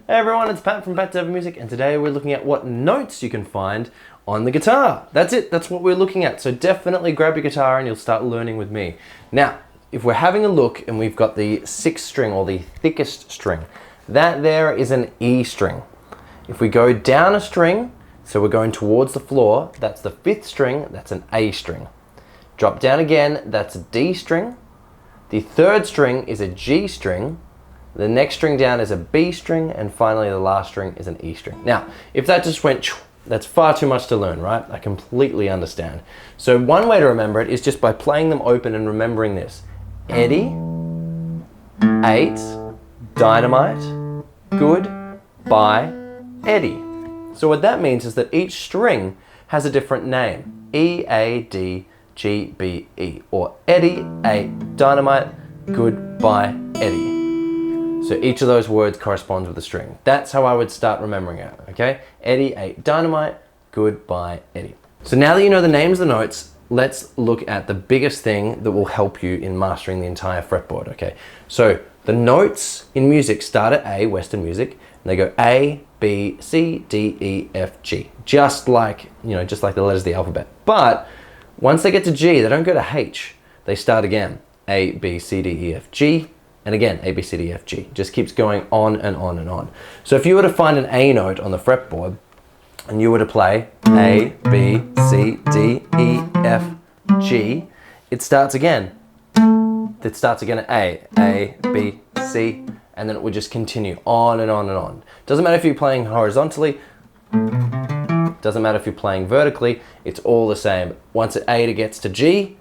Hey everyone, it's Pat from patdavidmusic, and today we're looking at what notes you can find on the guitar. That's it, that's what we're looking at. So definitely grab your guitar and you'll start learning with me. Now, if we're having a look and we've got the 6th string or the thickest string, that there is an E string. If we go down a string, so we're going towards the floor, that's the 5th string, that's an A string. Drop down again, that's a D string. The 3rd string is a G string. The next string down is a B string, and finally the last string is an E string. Now, if that just went, that's far too much to learn, right? I completely understand. So one way to remember it is just by playing them open and remembering this. Eddie, 8, dynamite, good, bye, Eddie. So what that means is that each string has a different name. E, A, D, G, B, E. Or Eddie, 8, dynamite, good, bye, Eddie. So each of those words corresponds with a string. That's how I would start remembering it, okay? Eddie, 8, dynamite, goodbye, Eddie. So now that you know the names of the notes, let's look at the biggest thing that will help you in mastering the entire fretboard, okay? So the notes in music start at A, Western music, and they go A, B, C, D, E, F, G. Just like the letters of the alphabet. But once they get to G, they don't go to H. They start again. A, B, C, D, E, F, G. And again, A, B, C, D, F, G. Just keeps going on and on and on. So if you were to find an A note on the fretboard, and you were to play A, B, C, D, E, F, G, it starts again. It starts again at A, B, C, and then it would just continue on and on and on. Doesn't matter if you're playing horizontally, doesn't matter if you're playing vertically, it's all the same. Once at A it gets to G,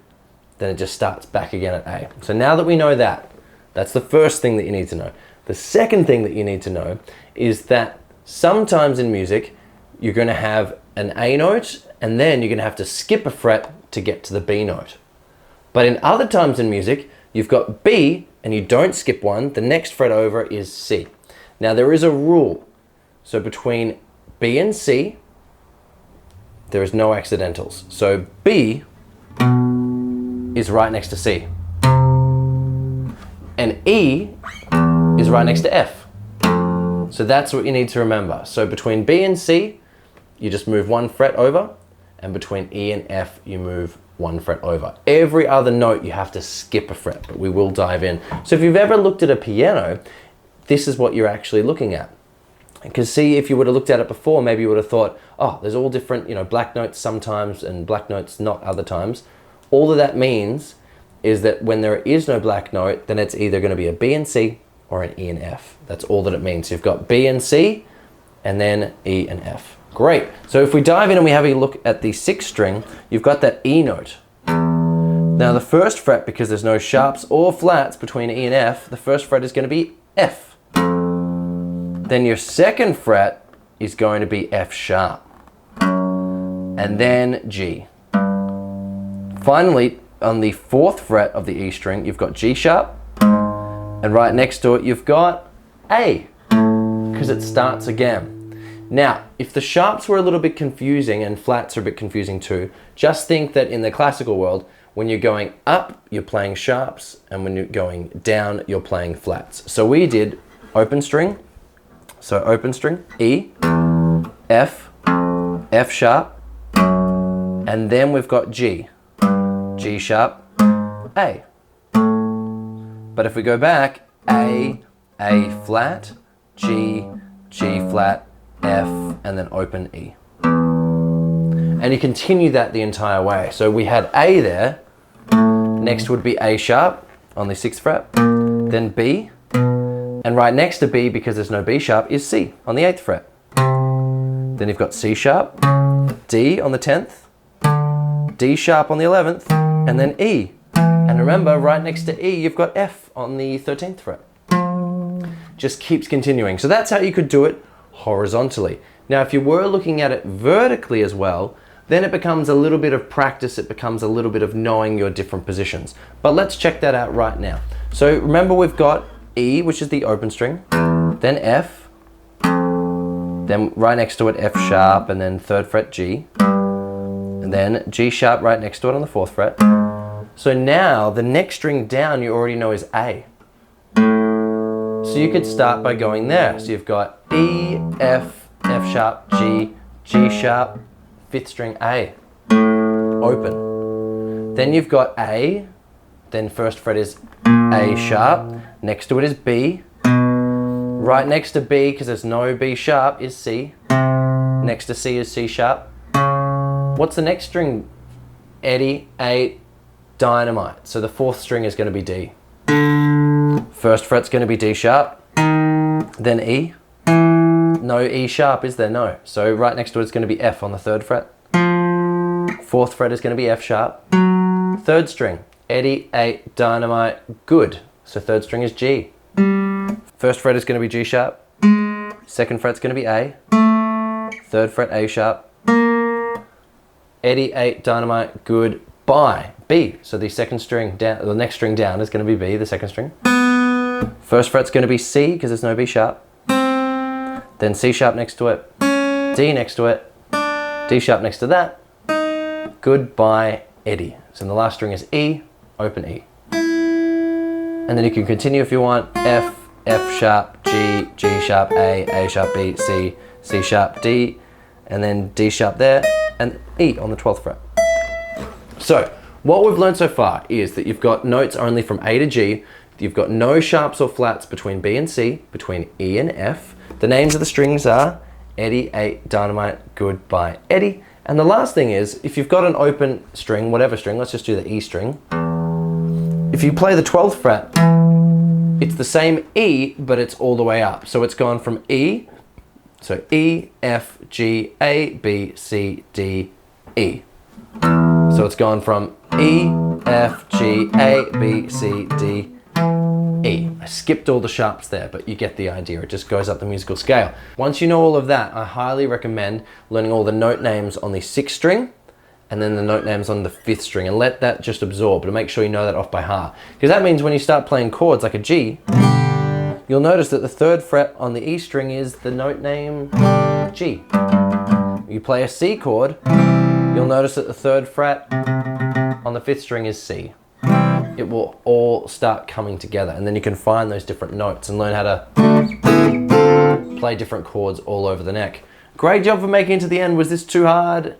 then it just starts back again at A. So now that we know that, that's the first thing that you need to know. The second thing that you need to know is that sometimes in music, you're going to have an A note and then you're going to have to skip a fret to get to the B note. But in other times in music, you've got B and you don't skip one, the next fret over is C. Now there is a rule. So between B and C, there is no accidentals. So B is right next to C. And E is right next to F. So that's what you need to remember. So between B and C, you just move one fret over, and between E and F, you move one fret over. Every other note, you have to skip a fret, but we will dive in. So if you've ever looked at a piano, this is what you're actually looking at. Because see, if you would have looked at it before, maybe you would have thought, oh, there's all different, black notes sometimes and black notes not other times. All that means is that when there is no black note, then it's either going to be a B and C or an E and F. That's all that it means. You've got B and C and then E and F. Great. So if we dive in and we have a look at the 6th string, you've got that E note. Now the first fret, because there's no sharps or flats between E and F, the first fret is going to be F. Then your 2nd fret is going to be F sharp. And then G. Finally, on the 4th fret of the E string, you've got G sharp, and right next to it, you've got A, because it starts again. Now, if the sharps were a little bit confusing and flats are a bit confusing too, just think that in the classical world, when you're going up, you're playing sharps, and when you're going down, you're playing flats. So we did open string, so open string, E, F, F sharp, and then we've got G. G sharp, A. But if we go back, A flat, G flat, F, and then open E. And you continue that the entire way. So we had A there, next would be A sharp on the 6th fret, then B, and right next to B, because there's no B sharp, is C on the 8th fret. Then you've got C sharp, D on the 10th, D sharp on the 11th, and then E. And remember, right next to E, you've got F on the 13th fret. Just keeps continuing. So that's how you could do it horizontally. Now, if you were looking at it vertically as well, then it becomes a little bit of practice. It becomes a little bit of knowing your different positions. But let's check that out right now. So remember, we've got E, which is the open string, then F, then right next to it, F sharp, and then 3rd fret G. And then G sharp right next to it on the 4th fret. So now the next string down you already know is A. So So you could start by going there. So you've got E, F, F sharp, G, G sharp, 5th string A, open. Then you've got A, then first fret is A sharp, next to it is B, right next to B, because there's no B sharp, is C, next to C is C sharp. What's the next string? Eddie, 8, dynamite. So the 4th string is going to be D. First fret's going to be D sharp, then E. No E sharp, is there? No. So right next to it is going to be F on the 3rd fret. 4th fret is going to be F sharp. 3rd string, Eddie, 8, dynamite, good. So 3rd string is G. First fret is going to be G sharp. 2nd fret's going to be A. 3rd fret A sharp. Eddie, 8, dynamite, good, bye. B. So the 2nd string down, the next string down is going to be B, the 2nd string. First fret's going to be C because there's no B sharp. Then C sharp next to it. D next to it. D sharp next to that. Goodbye, Eddie. So the last string is E, open E. And then you can continue if you want. F, F sharp, G, G sharp, A sharp, B, C, C sharp, D, and then D sharp there, and E on the 12th fret. So what we've learned so far is that you've got notes only from A to G. You've got no sharps or flats between B and C, between E and F. The names of the strings are Eddie, 8, dynamite, goodbye, Eddie. And the last thing is, if you've got an open string, whatever string, let's just do the E string. If you play the 12th fret, it's the same E, but it's all the way up. So it's gone from E, so E, F, G, A, B, C, D, E. So it's gone from E, F, G, A, B, C, D, E. I skipped all the sharps there, but you get the idea. It just goes up the musical scale. Once you know all of that, I highly recommend learning all the note names on the 6th string and then the note names on the 5th string, and let that just absorb, but make sure you know that off by heart. Because that means when you start playing chords like a G, you'll notice that the 3rd fret on the E string is the note name G. You play a C chord, you'll notice that the 3rd fret on the 5th string is C. It will all start coming together, and then you can find those different notes and learn how to play different chords all over the neck. Great job for making it to the end. Was this too hard?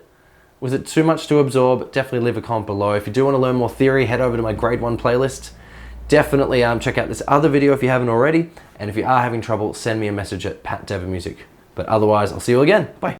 Was it too much to absorb? Definitely leave a comment below. If you do want to learn more theory, head over to my grade 1 playlist. Definitely check out this other video if you haven't already. And if you are having trouble, send me a message at patdavidmusic. But otherwise, I'll see you again. Bye.